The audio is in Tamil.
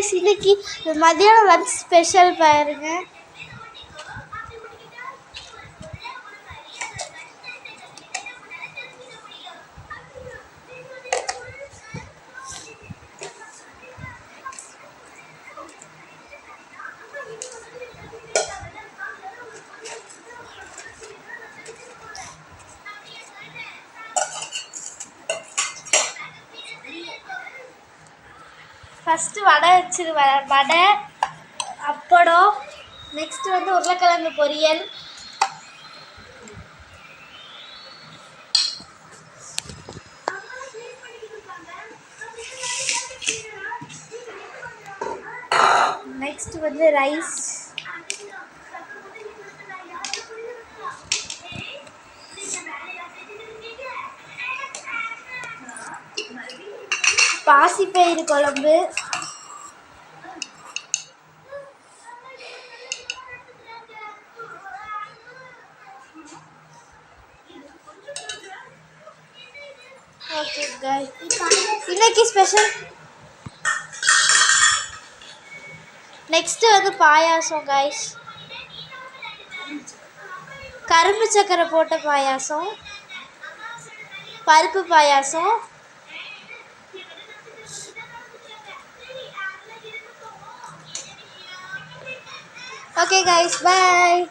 கைஸ் இன்னைக்கு மதியானம் லஞ்ச் ஸ்பெஷல் பாருங்க. ஃபஸ்ட்டு வடை வச்சுருவேன். வடை, அப்பளம், நெக்ஸ்ட்டு உருளைக்கிழங்கு பொரியல், நெக்ஸ்ட்டு ரைஸ், பாசிப்பயிறு குழம்பு, ஓகே गाइस இன்னைக்கு ஸ்பெஷல். நெக்ஸ்ட்டு பாயாசம் गाइस, கரும்பு சக்கரை போட்ட பாயாசம், பருப்பு பாயாசம். ஓகே गाइस, பாய்.